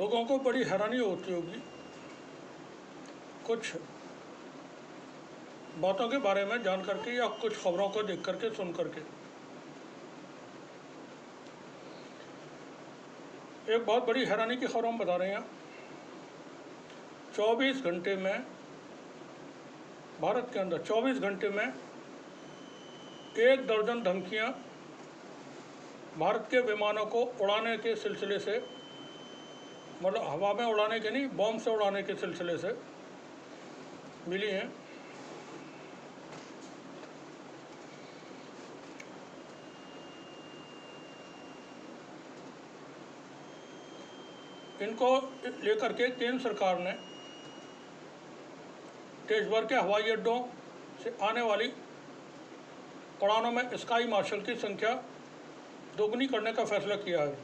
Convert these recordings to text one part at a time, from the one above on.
लोगों को बड़ी हैरानी होती होगी कुछ बातों के बारे में जान करके या कुछ खबरों को देख करके सुन करके। एक बहुत बड़ी हैरानी की खबर हम बता रहे हैं। 24 घंटे में, भारत के अंदर 24 घंटे में 1 दर्जन धमकियां भारत के विमानों को उड़ाने के सिलसिले से, मतलब हवा में उड़ाने के नहीं, बॉम्ब से उड़ाने के सिलसिले से मिली हैं। इनको लेकर के केंद्र सरकार ने देश भर के हवाई अड्डों से आने वाली उड़ानों में स्काई मार्शल की संख्या दोगुनी करने का फैसला किया है।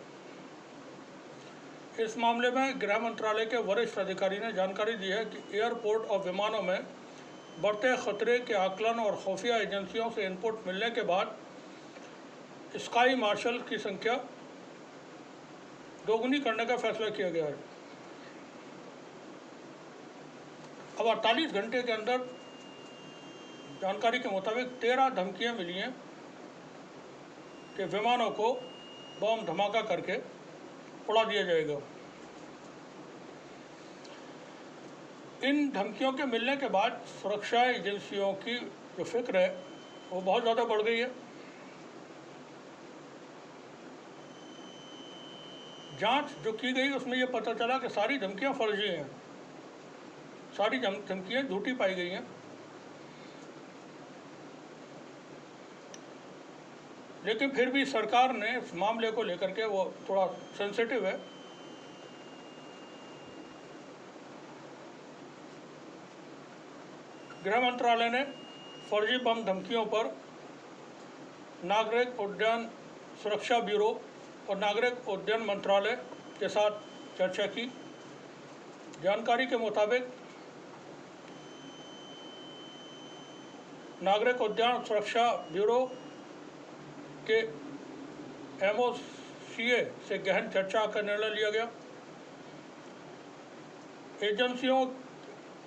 इस मामले में गृह मंत्रालय के वरिष्ठ अधिकारी ने जानकारी दी है कि एयरपोर्ट और विमानों में बढ़ते खतरे के आकलन और खुफिया एजेंसियों से इनपुट मिलने के बाद स्काई मार्शल की संख्या दोगुनी करने का फैसला किया गया है। अब 48 घंटे के अंदर जानकारी के मुताबिक 13 धमकियां मिली हैं कि विमानों को बम धमाका करके उड़ा दिया जाएगा। इन धमकियों के मिलने के बाद सुरक्षा एजेंसियों की जो फिक्र है वो बहुत ज़्यादा बढ़ गई है। जांच जो की गई उसमें ये पता चला कि सारी धमकियां फर्जी हैं, सारी धमकियां झूठी पाई गई हैं। लेकिन फिर भी सरकार ने इस मामले को लेकर के, वो थोड़ा सेंसिटिव है, गृह मंत्रालय ने फर्जी बम धमकियों पर नागरिक उड्डयन सुरक्षा ब्यूरो और नागरिक उड्डयन मंत्रालय के साथ चर्चा की। जानकारी के मुताबिक नागरिक उड्डयन सुरक्षा ब्यूरो के MOCA से गहन चर्चा का निर्णय लिया गया।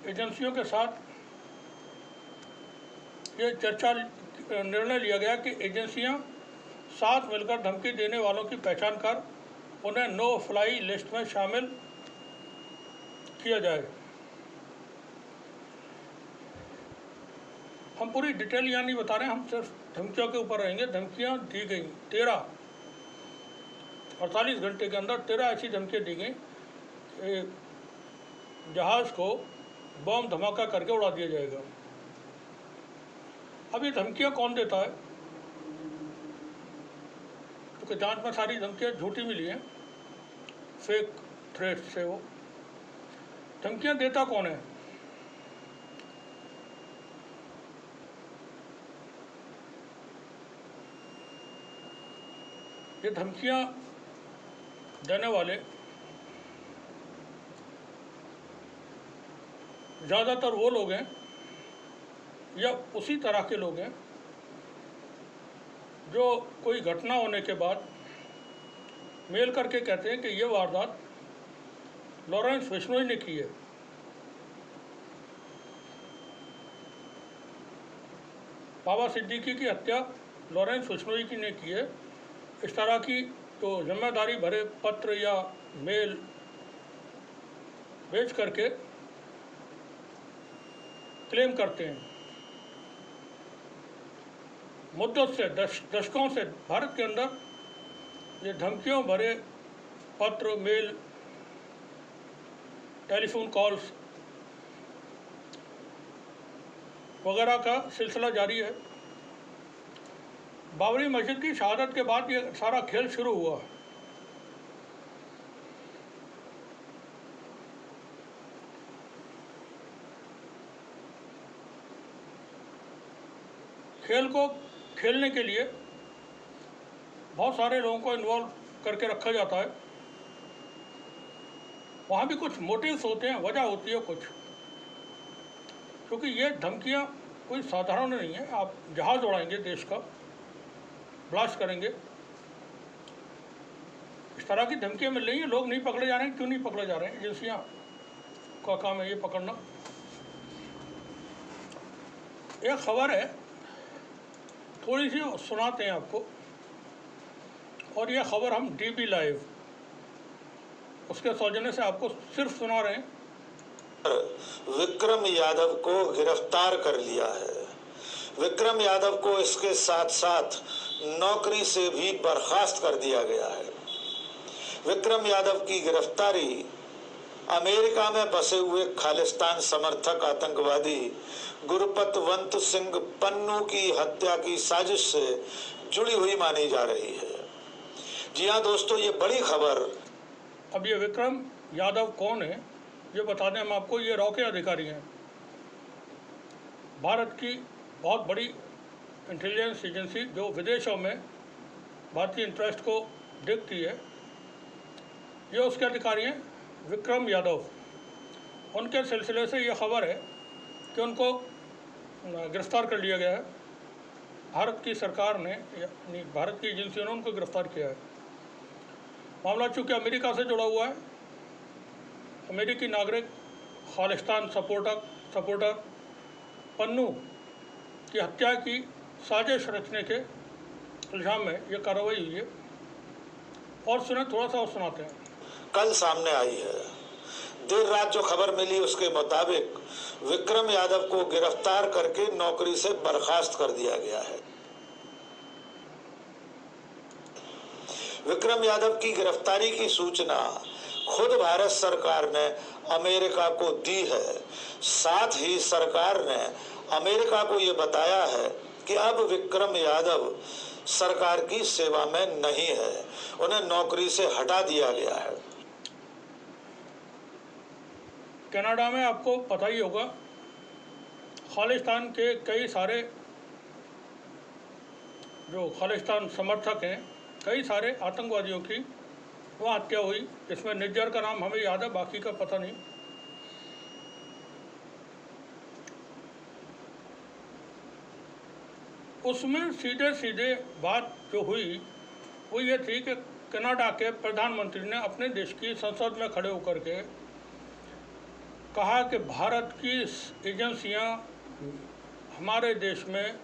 एजेंसियों के साथ ये निर्णय लिया गया कि एजेंसियां साथ मिलकर धमकी देने वालों की पहचान कर उन्हें नो फ्लाई लिस्ट में शामिल किया जाए। हम पूरी डिटेल यहाँ नहीं बता रहे हैं, हम सिर्फ धमकियों के ऊपर रहेंगे। धमकियाँ दी गई 13, 48 घंटे के अंदर 13 ऐसी धमकियाँ दी गई कि जहाज़ को बम धमाका करके उड़ा दिया जाएगा। अब ये धमकियाँ कौन देता है? क्योंकि जांच में सारी धमकियाँ झूठी मिली हैं, फेक थ्रेट से। वो धमकियाँ देता कौन है? ये धमकियाँ देने वाले ज़्यादातर वो लोग हैं या उसी तरह के लोग हैं जो कोई घटना होने के बाद मेल करके कहते हैं कि ये वारदात लॉरेंस बिश्नोई ने की है। बाबा सिद्दीकी की हत्या लॉरेंस बिश्नोई की ने की है। इस तरह की तो जिम्मेदारी भरे पत्र या मेल भेज करके क्लेम करते हैं। मुद्दों से दशकों से भारत के अंदर ये धमकियों भरे पत्र, मेल, टेलीफोन कॉल्स वगैरह का सिलसिला जारी है। बाबरी मस्जिद की शहादत के बाद ये सारा खेल शुरू हुआ। खेल को खेलने के लिए बहुत सारे लोगों को इन्वॉल्व करके रखा जाता है। वहाँ भी कुछ मोटिव्स होते हैं, वजह होती है कुछ, क्योंकि ये धमकियाँ कोई साधारण नहीं है। आप जहाज़ उड़ाएंगे, देश का ब्लास्ट करेंगे, इस तरह की धमकियाँ मिल रही हैं, लोग नहीं पकड़े जा रहे हैं। क्यों नहीं पकड़े जा रहे हैं? एजेंसियाँ का काम है ये पकड़ना। एक खबर है, थोड़ी सी सुनाते हैं आपको, और यह खबर हम DB लाइव उसके सौजन्य से आपको सिर्फ सुना रहे हैं। विक्रम यादव को गिरफ्तार कर लिया है। विक्रम यादव को इसके साथ साथ नौकरी से भी बर्खास्त कर दिया गया है। विक्रम यादव की गिरफ्तारी अमेरिका में बसे हुए खालिस्तान समर्थक आतंकवादी गुरपतवंत सिंह पन्नू की हत्या की साजिश से जुड़ी हुई मानी जा रही है। जी हाँ दोस्तों, ये बड़ी खबर। अब ये विक्रम यादव कौन है ये बता दें हम आपको। ये रॉ के अधिकारी हैं, भारत की बहुत बड़ी इंटेलिजेंस एजेंसी जो विदेशों में भारतीय इंटरेस्ट को देखती है, ये उसके अधिकारी हैं विक्रम यादव। उनके सिलसिले से ये खबर है कि उनको गिरफ्तार कर लिया गया है। भारत की सरकार ने यानी भारत की एजेंसियों ने उनको गिरफ्तार किया है। मामला चूँकि अमेरिका से जुड़ा हुआ है, अमेरिकी नागरिक खालिस्तान सपोर्टर पन्नू की हत्या की साजिश रचने के इल्ज़ाम में ये कार्रवाई हुई है। और सुने, थोड़ा सा और सुनाते हैं। कल सामने आई है। देर रात जो खबर मिली उसके मुताबिक विक्रम यादव को गिरफ्तार करके नौकरी से बर्खास्त कर दिया गया है। विक्रम यादव की गिरफ्तारी की सूचना खुद भारत सरकार ने अमेरिका को दी है। साथ ही सरकार ने अमेरिका को ये बताया है कि अब विक्रम यादव सरकार की सेवा में नहीं है, उन्हें नौकरी से हटा दिया गया है। कनाडा में आपको पता ही होगा, खालिस्तान के कई सारे जो खालिस्तान समर्थक हैं, कई सारे आतंकवादियों की वहाँ हत्या हुई। इसमें निज्जर का नाम हमें याद है, बाकी का पता नहीं। उसमें सीधे सीधे बात जो हुई वो ये थी कि कनाडा के प्रधानमंत्री ने अपने देश की संसद में खड़े होकर के कहा कि भारत की एजेंसियां हमारे देश में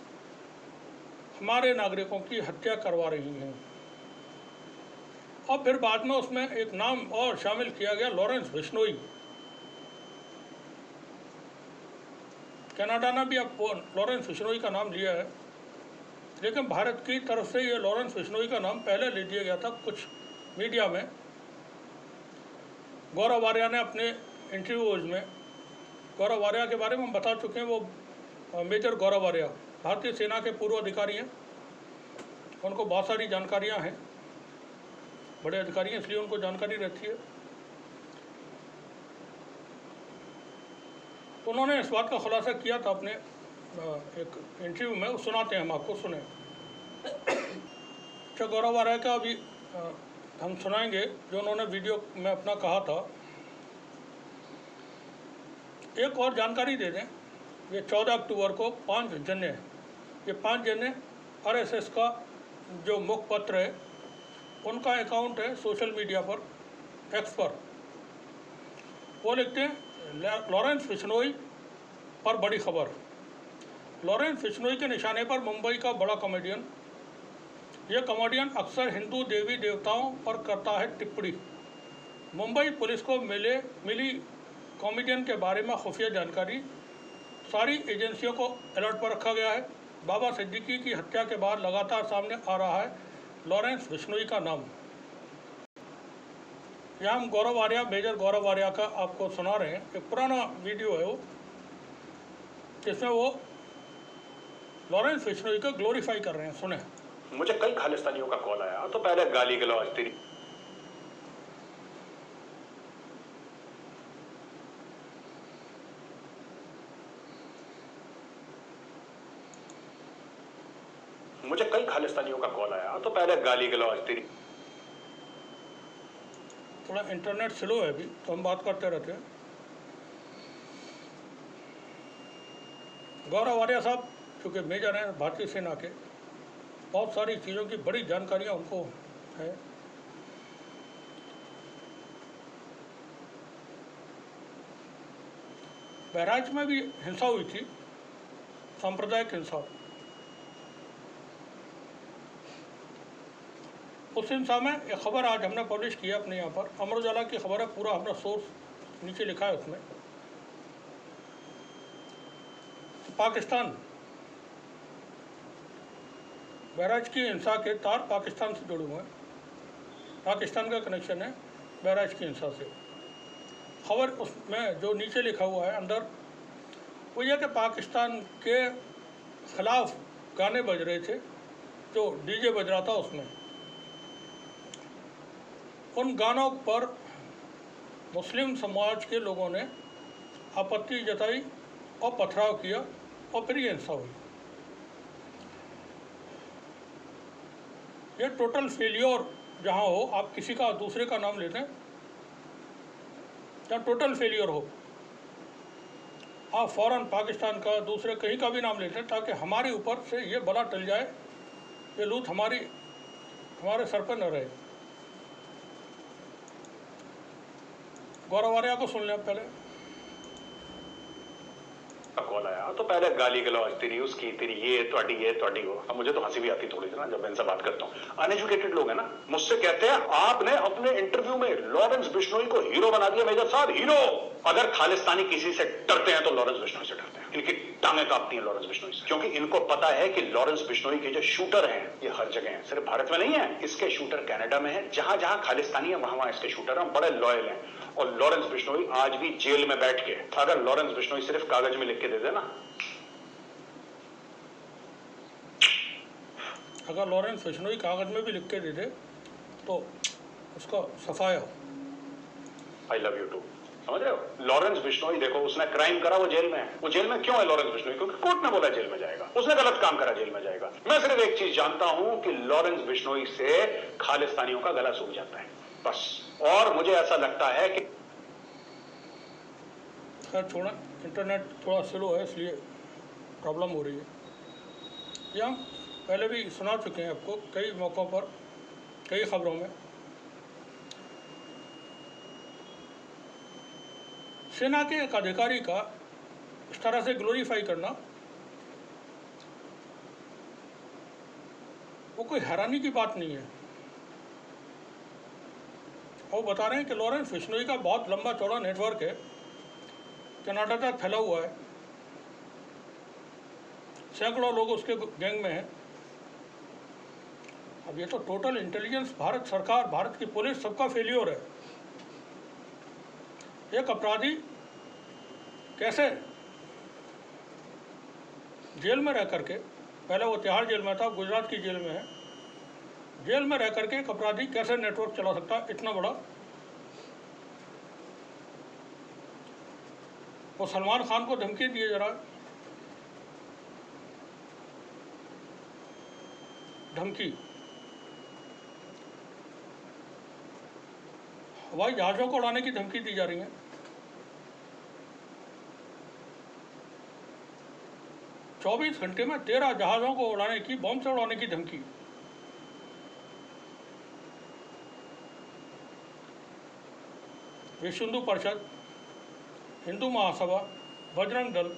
हमारे नागरिकों की हत्या करवा रही हैं। और फिर बाद में उसमें एक नाम और शामिल किया गया, लॉरेंस बिश्नोई। कनाडा ने भी अब लॉरेंस बिश्नोई का नाम लिया है, लेकिन भारत की तरफ से ये लॉरेंस बिश्नोई का नाम पहले ले दिया गया था कुछ मीडिया में। गौरव आर्या ने अपने इंटरव्यूज में, गौरव आर्या के बारे में हम बता चुके हैं, वो मेजर गौरव आर्या भारतीय सेना के पूर्व अधिकारी हैं। उनको बहुत सारी जानकारियां हैं, बड़े अधिकारी हैं इसलिए उनको जानकारी रहती है। तो उन्होंने इस बात का खुलासा किया था अपने एक इंटरव्यू में, सुनाते हैं हम आपको, सुने। अच्छा, गौरव आर्या का अभी हम सुनाएंगे जो उन्होंने वीडियो में अपना कहा था। एक और जानकारी दे दें, ये 14 अक्टूबर को 5 जने, ये 5 जने RSS का जो मुखपत्र है उनका अकाउंट है सोशल मीडिया पर, एक्स पर। वो लिखते हैं लॉरेंस बिश्नोई पर बड़ी खबर। लॉरेंस बिश्नोई के निशाने पर मुंबई का बड़ा कॉमेडियन। यह कॉमेडियन अक्सर हिंदू देवी देवताओं पर करता है टिप्पणी। मुंबई पुलिस को मिली कॉमेडियन के बारे में खुफिया जानकारी, सारी एजेंसियों को अलर्ट पर रखा गया है। बाबा सिद्दीकी की हत्या के बाद लगातार सामने आ रहा है लॉरेंस बिश्नोई का नाम। यहाँ हम गौरव आर्या, मेजर गौरव आर्या का आपको सुना रहे हैं। एक पुराना वीडियो है वो, जिसमें वो लॉरेंस बिश्नोई को ग्लोरीफाई कर रहे हैं। सुने। मुझे कई खालिस्तानियों का कॉल आया तो पहले गाली गलौज तेरी मुझे कई खालिस्तानियों का कॉल आया तो पहले गाली गलौज तेरी। थोड़ा इंटरनेट स्लो है अभी तो हम बात करते रहते हैं। गौरव आर्या साहब चूँकि मेजर हैं भारतीय सेना के, बहुत सारी चीज़ों की बड़ी जानकारियाँ उनको है। बहराइच में भी हिंसा हुई थी, सांप्रदायिक हिंसा। उस हिंसा में एक खबर आज हमने पब्लिश की है अपने यहाँ पर, अमर उजाला की खबर है, पूरा अपना सोर्स नीचे लिखा है उसमें। पाकिस्तान, बहराइच की हिंसा के तार पाकिस्तान से जुड़े हुए हैं, पाकिस्तान का कनेक्शन है बहराइच की हिंसा से। खबर उसमें जो नीचे लिखा हुआ है अंदर, वो यह कि पाकिस्तान के खिलाफ गाने बज रहे थे, जो डीजे बज रहा था उसमें। उन गानों पर मुस्लिम समाज के लोगों ने आपत्ति जताई और पथराव किया और फिर ये हिंसा हुई। ये टोटल फेलियर जहाँ हो, आप किसी का दूसरे का नाम लेते हैं, जहाँ टोटल फेलियर हो, आप फ़ौरन पाकिस्तान का दूसरे कहीं का भी नाम लेते हैं ताकि हमारे ऊपर से ये बला टल जाए, ये लूट हमारे सर पर न रहे। गौरव आर्या को सुन लें पहले। कॉल आया तो पहले गाली गलौज, तेरी उसकी, तेरी ये ਤੁਹਾਡੀ वो। अब मुझे तो हंसी भी आती थोड़ी सी ना जब मैं इनसे बात करता हूँ। अनएजुकेटेड लोग हैं ना, मुझसे कहते हैं आपने अपने इंटरव्यू में लॉरेंस बिश्नोई को हीरो बना दिया। मेजर साहब हीरो, अगर खालिस्तानी किसी से डरते हैं तो लॉरेंस बिश्नोई से डरते हैं। इनकी टांगें कांपती हैं लॉरेंस बिश्नोई से, क्योंकि इनको पता है कि लॉरेंस बिश्नोई के जो शूटर हैं ये हर जगह हैं, सिर्फ भारत में नहीं है। इसके शूटर कनाडा में है, जहां जहां खालिस्तानी है वहां इसके शूटर हैं, बड़े लॉयल हैं। और लॉरेंस बिश्नोई आज भी जेल में बैठ के, अगर लॉरेंस बिश्नोई सिर्फ कागज में लिख के दे देना, अगर लॉरेंस बिश्नोई कागज में भी लिख के दे दे तो उसका सफाया। आई लव यू टू, समझ रहे हो। लॉरेंस बिश्नोई देखो, उसने क्राइम करा, वो जेल में है। वो जेल में क्यों है लॉरेंस बिश्नोई? क्योंकि कोर्ट ने बोला जेल में जाएगा। उसने गलत काम करा, जेल में जाएगा। मैं सिर्फ एक चीज जानता हूं कि लॉरेंस बिश्नोई से खालिस्तानियों का गला सूख जाता है, बस। और मुझे ऐसा लगता है कि खैर छोड़ा, इंटरनेट थोड़ा स्लो है इसलिए प्रॉब्लम हो रही है। ये हम पहले भी सुना चुके हैं आपको कई मौक़ों पर, कई खबरों में। सेना के एक अधिकारी का इस तरह से ग्लोरीफाई करना वो कोई हैरानी की बात नहीं है। और बता रहे हैं कि लॉरेंस बिश्नोई का बहुत लंबा चौड़ा नेटवर्क है, कनाडा तक फैला हुआ है, सैकड़ों लोग उसके गैंग में हैं। अब ये तो टोटल इंटेलिजेंस, भारत सरकार, भारत की पुलिस, सबका फेलियर है। एक अपराधी कैसे जेल में रह करके, पहले वो तिहाड़ जेल में था, गुजरात की जेल में है, जेल में रह करके एक अपराधी कैसे नेटवर्क चला सकता है इतना बड़ा? वो सलमान खान को धमकी दिए जा रहा है, धमकी। हवाई जहाज़ों को उड़ाने की धमकी दी जा रही है। 24 घंटे में 13 जहाज़ों को उड़ाने की, बम से उड़ाने की धमकी। विश्व हिंदू परिषद, हिंदू महासभा, बजरंग दल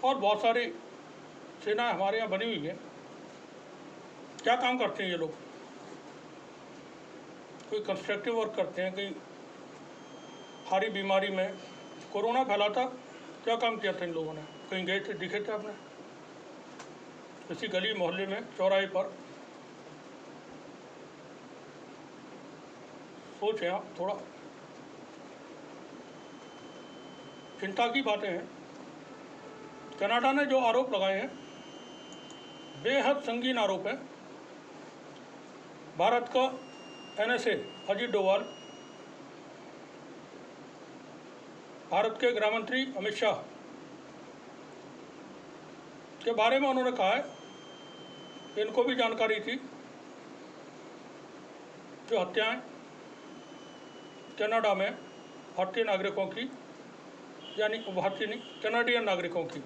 और बहुत सारी सेना हमारे यहाँ बनी हुई है। क्या काम करते हैं ये लोग? कोई कंस्ट्रक्टिव वर्क करते हैं, कहीं हारी बीमारी में कोरोना फैला था, क्या काम किया था इन लोगों ने? कहीं गए थे, दिखे थे आपने? किसी गली मोहल्ले में, चौराहे पर? सोचें आप थोड़ा, चिंता की बातें हैं। कनाडा ने जो आरोप लगाए हैं बेहद संगीन आरोप है। भारत का NSA अजीत डोवाल, भारत के गृह मंत्री अमित शाह के बारे में उन्होंने कहा है इनको भी जानकारी थी जो हत्याएं कनाडा में भारतीय नागरिकों की, यानी भारतीय नहीं, कनाडियन नागरिकों की,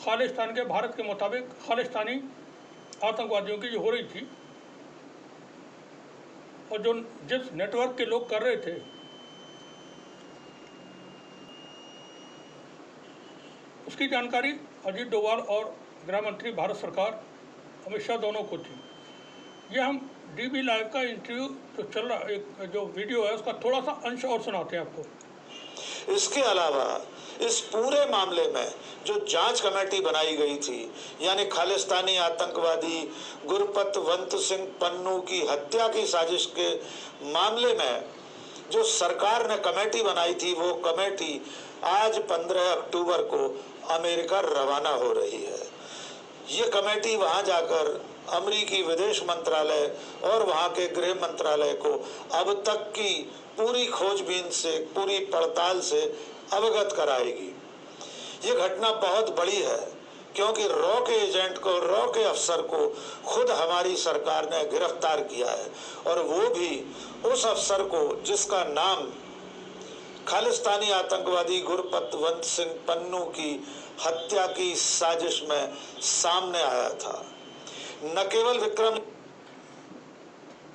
खालिस्तान के, भारत के मुताबिक खालिस्तानी आतंकवादियों की जो हो रही थी, और जो जिस नेटवर्क के लोग कर रहे थे, इसकी जानकारी अजीत डोभाल और गृह मंत्री भारत सरकार अमित शाह दोनों को थी। ये हम DB लाइव का इंटरव्यू जो चल रहा, एक जो वीडियो है उसका थोड़ा सा अंश और सुनाते हैं आपको। इसके अलावा इस पूरे मामले में जो जांच कमेटी बनाई गई थी, यानी खालिस्तानी आतंकवादी गुरपतवंत सिंह पन्नू की हत्या की साजिश के मामले में जो सरकार ने कमेटी बनाई थी, वो कमेटी आज 15 अक्टूबर को अमेरिका रवाना हो रही है। ये कमेटी वहां जाकर अमेरिकी विदेश मंत्रालय और वहां के गृह मंत्रालय को अब तक की पूरी खोजबीन से, पूरी पड़ताल से अवगत कराएगी। ये घटना बहुत बड़ी है क्योंकि रॉ के एजेंट को, रॉ के अफसर को खुद हमारी सरकार ने गिरफ्तार किया है, और वो भी उस अफसर को जिसका नाम खालिस्तानी आतंकवादी गुरपतवंत सिंह पन्नू की हत्या की साजिश में सामने आया था। न केवल विक्रम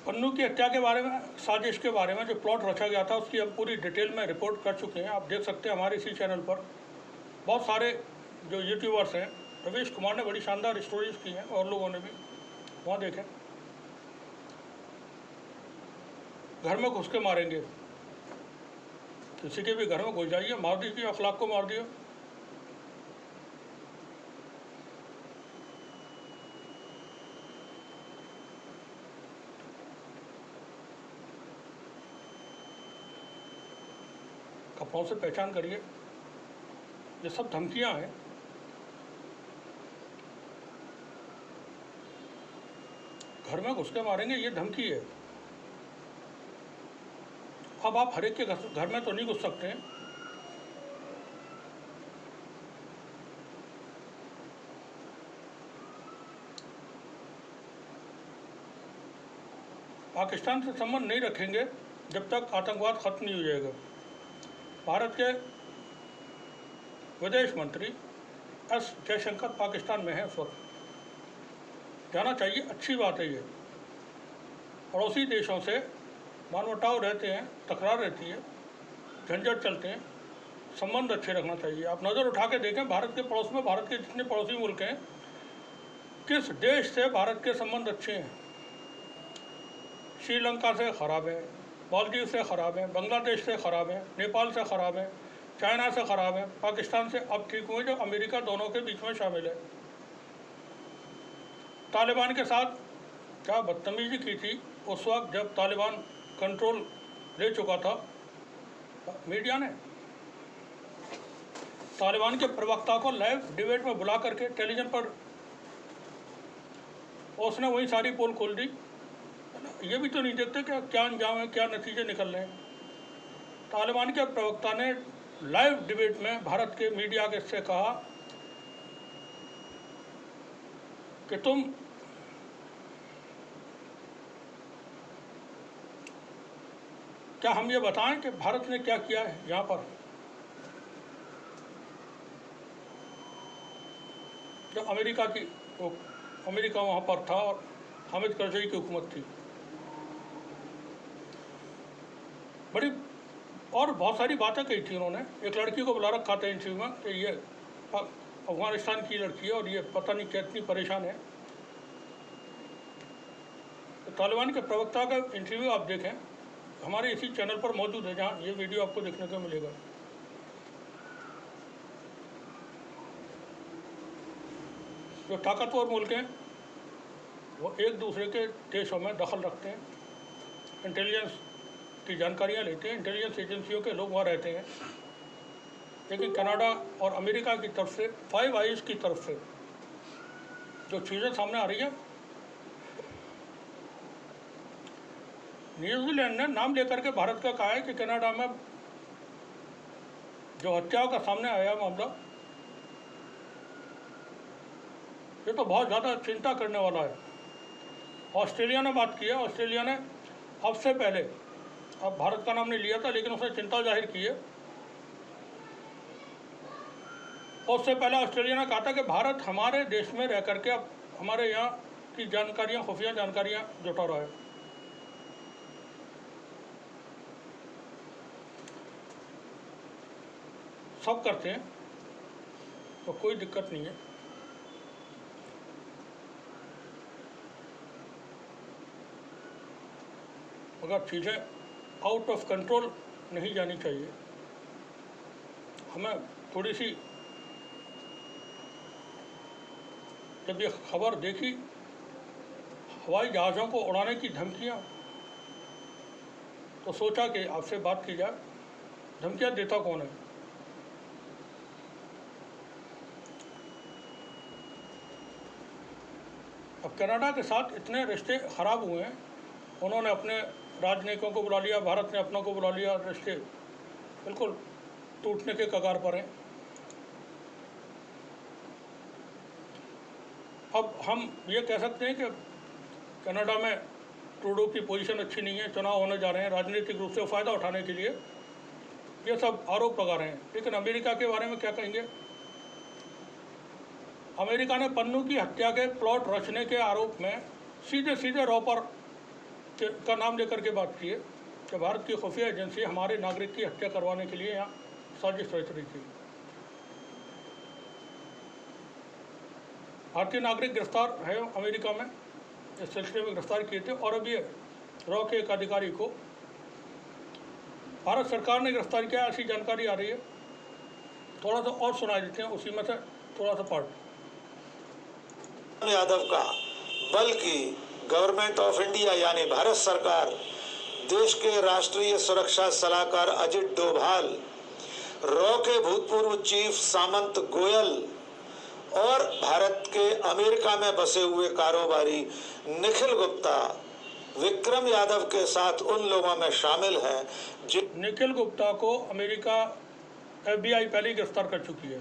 पन्नू की हत्या के बारे में, साजिश के बारे में जो प्लॉट रचा गया था, उसकी हम पूरी डिटेल में रिपोर्ट कर चुके हैं। आप देख सकते हैं हमारे इसी चैनल पर बहुत सारे जो यूट्यूबर्स हैं, रवीश कुमार ने बड़ी शानदार स्टोरीज की हैं और लोगों ने भी, वहाँ देखें। घर में घुस के मारेंगे, किसी के भी घर में घुस जाइए, मार दीजिए, अखलाक को मार दिए। कपड़ों से पहचान करिए, ये सब धमकियां हैं। घर में घुस के मारेंगे, ये धमकी है। अब आप हर एक के घर में तो नहीं घुस सकते हैं। पाकिस्तान से संबंध नहीं रखेंगे जब तक आतंकवाद खत्म नहीं हो जाएगा। भारत के विदेश मंत्री एस जयशंकर पाकिस्तान में है इस वक्त, जाना चाहिए, अच्छी बात है। ये पड़ोसी देशों से मनमुटाव रहते हैं, तकरार रहती है, झंझट चलते हैं, संबंध अच्छे रखना चाहिए। आप नज़र उठा के देखें भारत के पड़ोस में, भारत के जितने पड़ोसी मुल्क हैं, किस देश से भारत के संबंध अच्छे हैं। श्रीलंका से ख़राब है, मालदीव से ख़राब है, बांग्लादेश से ख़राब है, नेपाल से ख़राब है, चाइना से ख़राब है, पाकिस्तान से अब ठीक हुए जो अमेरिका दोनों के बीच में शामिल है। तालिबान के साथ क्या बदतमीजी की थी उस वक्त जब तालिबान कंट्रोल ले चुका था मीडिया ने। तालिबान के प्रवक्ता को लाइव डिबेट में बुला करके टेलीविजन पर उसने वही सारी पोल खोल दी। ये भी तो नहीं देखते कि क्या अंजाम है, क्या नतीजे निकल रहे हैं। तालिबान के प्रवक्ता ने लाइव डिबेट में भारत के मीडिया के से कहा कि तुम क्या हम ये बताएं कि भारत ने क्या किया है यहाँ पर। जो अमेरिका वहाँ पर था और हामिद करजई की हुकूमत थी। बड़ी और बहुत सारी बातें कही थी उन्होंने। एक लड़की को बुला रखा था इंटरव्यू में कि ये अफगानिस्तान की लड़की है और ये पता नहीं कितनी परेशान है। तो तालिबान के प्रवक्ता का इंटरव्यू आप देखें, हमारे इसी चैनल पर मौजूद है, जहाँ ये वीडियो आपको देखने को मिलेगा। जो ताकतवर मुल्क हैं वो एक दूसरे के देशों में दखल रखते हैं, इंटेलिजेंस की जानकारियाँ लेते हैं, इंटेलिजेंस एजेंसियों के लोग वहाँ रहते हैं। लेकिन कनाडा और अमेरिका की तरफ से, फाइव आइज की तरफ से जो चीज़ें सामने आ रही हैं, न्यूजीलैंड ने नाम लेकर के भारत का कहा है कि कनाडा में जो हत्याओं का सामने आया मामला, ये तो बहुत ज़्यादा चिंता करने वाला है। ऑस्ट्रेलिया ने बात की है। ऑस्ट्रेलिया ने अब से पहले, अब भारत का नाम नहीं लिया था, लेकिन उसने चिंता जाहिर की है। उससे पहले ऑस्ट्रेलिया ने कहा था कि भारत हमारे देश में रह करके अब हमारे यहाँ की जानकारियाँ, खुफिया जानकारियाँ जुटा रहा है। सब करते हैं, तो कोई दिक्कत नहीं है। मगर चीज़ें आउट ऑफ कंट्रोल नहीं जानी चाहिए। हमें थोड़ी सी, जब ये खबर देखी हवाई जहाज़ों को उड़ाने की धमकियाँ, तो सोचा कि आपसे बात की जाए। धमकियाँ देता कौन है? अब कनाडा के साथ इतने रिश्ते ख़राब हुए हैं, उन्होंने अपने राजनयिकों को बुला लिया, भारत ने अपनों को बुला लिया, रिश्ते बिल्कुल टूटने के कगार पर हैं। अब हम ये कह सकते हैं कि कनाडा में ट्रूडो की पोजीशन अच्छी नहीं है, चुनाव होने जा रहे हैं, राजनीतिक रूप से फ़ायदा उठाने के लिए ये सब आरोप लगा रहे हैं। लेकिन अमेरिका के बारे में क्या कहेंगे? अमेरिका ने पन्नू की हत्या के प्लॉट रचने के आरोप में सीधे सीधे रॉपर का नाम लेकर के बात की है कि भारत की खुफिया एजेंसी हमारे नागरिक की हत्या करवाने के लिए यहाँ साजिश रच रही थी। भारतीय नागरिक गिरफ्तार है अमेरिका में, इस सिलसिले में गिरफ्तार किए थे। और अब ये रॉ के एक अधिकारी को भारत सरकार ने गिरफ्तार किया, ऐसी जानकारी आ रही है। थोड़ा सा और सुना देते हैं, उसी में से थोड़ा सा पार्ट। यादव का, बल्कि गवर्नमेंट ऑफ इंडिया यानी भारत सरकार, देश के राष्ट्रीय सुरक्षा सलाहकार अजित डोभाल, रॉ के भूतपूर्व चीफ सामंत गोयल और भारत के अमेरिका में बसे हुए कारोबारी निखिल गुप्ता विक्रम यादव के साथ उन लोगों में शामिल हैं निखिल गुप्ता को अमेरिका FBI पहले ही गिरफ्तार कर चुकी है।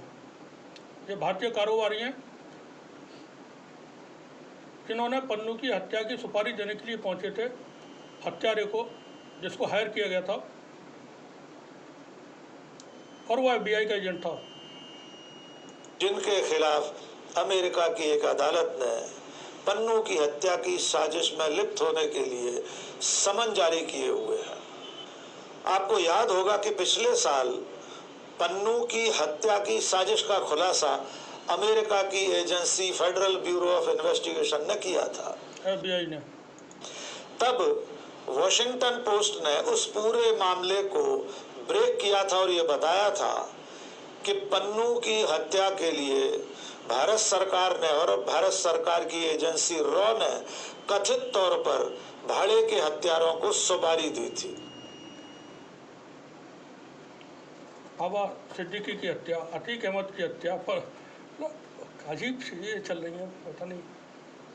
ये भारतीय कारोबारी हैं जिन्होंने पन्नू की हत्या की सुपारी देने के लिए पहुंचे थे हत्यारे को, जिसको हायर किया गया था, और वो FBI का एजेंट था, जिनके खिलाफ अमेरिका की एक अदालत ने पन्नू की हत्या की साजिश में लिप्त होने के लिए समन जारी किए हुए हैं। आपको याद होगा कि पिछले साल पन्नू की हत्या की साजिश का खुलासा अमेरिका की agency federal bureau of investigation ने किया था, FBI ने। तब वॉशिंगटन पोस्ट ने उस पूरे मामले को ब्रेक किया था और ये बताया था कि पन्नू की हत्या के लिए भारत सरकार ने और भारत सरकार की एजेंसी रॉ ने कथित तौर पर भाड़े के हत्यारों को सुपारी दी थी। बाबा सिद्दीकी की हत्या, अतीक अहमद की हत्या पर अजीब चीज़ें चल रही हैं, पता नहीं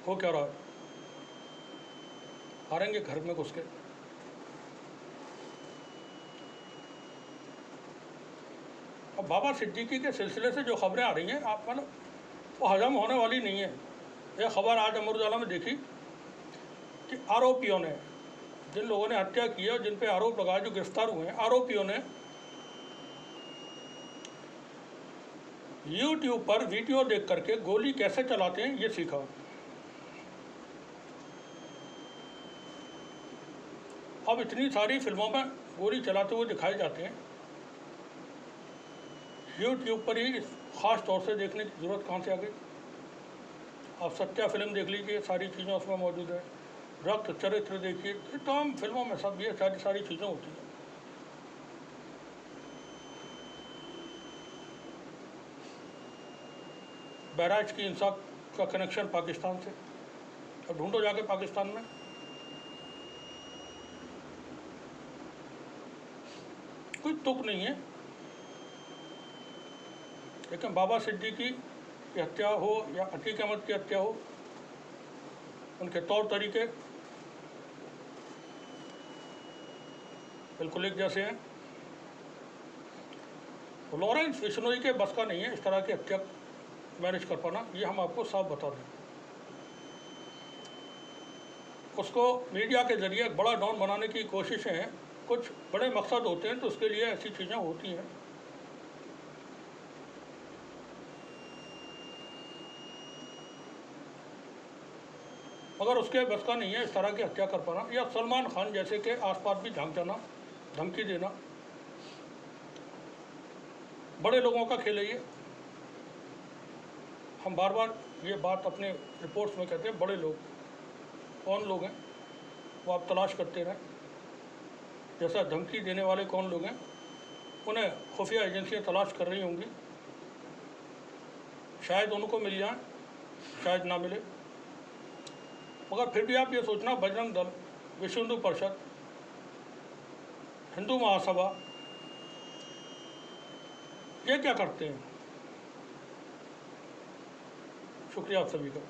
हो क्या रहा है। हारेंगे घर में घुस के। अब बाबा सिद्दीकी के सिलसिले से जो खबरें आ रही हैं, आप मतलब वो हजम होने वाली नहीं है। यह खबर आज अमर उजाला में देखी कि आरोपियों ने, जिन लोगों ने हत्या की है, जिन पे आरोप लगाए, जो गिरफ्तार हुए हैं, आरोपियों ने YouTube पर वीडियो देख करके गोली कैसे चलाते हैं ये सीखा। अब इतनी सारी फिल्मों में गोली चलाते हुए दिखाए जाते हैं, YouTube पर ही ख़ास तौर से देखने की ज़रूरत कहाँ से आ गई? आप सत्या फिल्म देख लीजिए, सारी चीज़ें उसमें मौजूद है। रक्त चरित्र देखिए, तमाम फिल्मों में सब ये सारी चीज़ें होती हैं। बैराज की इंसाफ का कनेक्शन पाकिस्तान से, अब ढूंढो जाके पाकिस्तान में। कोई तुक नहीं है। लेकिन बाबा सिद्दीकी की हत्या हो या अतीक अहमद की हत्या हो, उनके तौर तरीके बिल्कुल एक जैसे हैं। लॉरेंस बिश्नोई के बस का नहीं है इस तरह की हत्या मैनेज कर पाना, ये हम आपको साफ बता दें। उसको मीडिया के जरिए बड़ा डॉन बनाने की कोशिशें हैं, कुछ बड़े मकसद होते हैं तो उसके लिए ऐसी चीज़ें होती हैं। मगर उसके बस का नहीं है इस तरह की हत्या कर पाना, या सलमान खान जैसे के आसपास भी झांक जाना, धमकी देना। बड़े लोगों का खेल है ये। हम बार बार ये बात अपने रिपोर्ट्स में कहते हैं, बड़े लोग कौन लोग हैं वो आप तलाश करते रहें। जैसा धमकी देने वाले कौन लोग हैं उन्हें खुफिया एजेंसियां तलाश कर रही होंगी, शायद उनको मिल जाए, शायद ना मिले। मगर फिर भी आप ये सोचना, बजरंग दल, विश्व हिंदू परिषद, हिंदू महासभा, ये क्या करते हैं? शुक्रिया आप सभी का।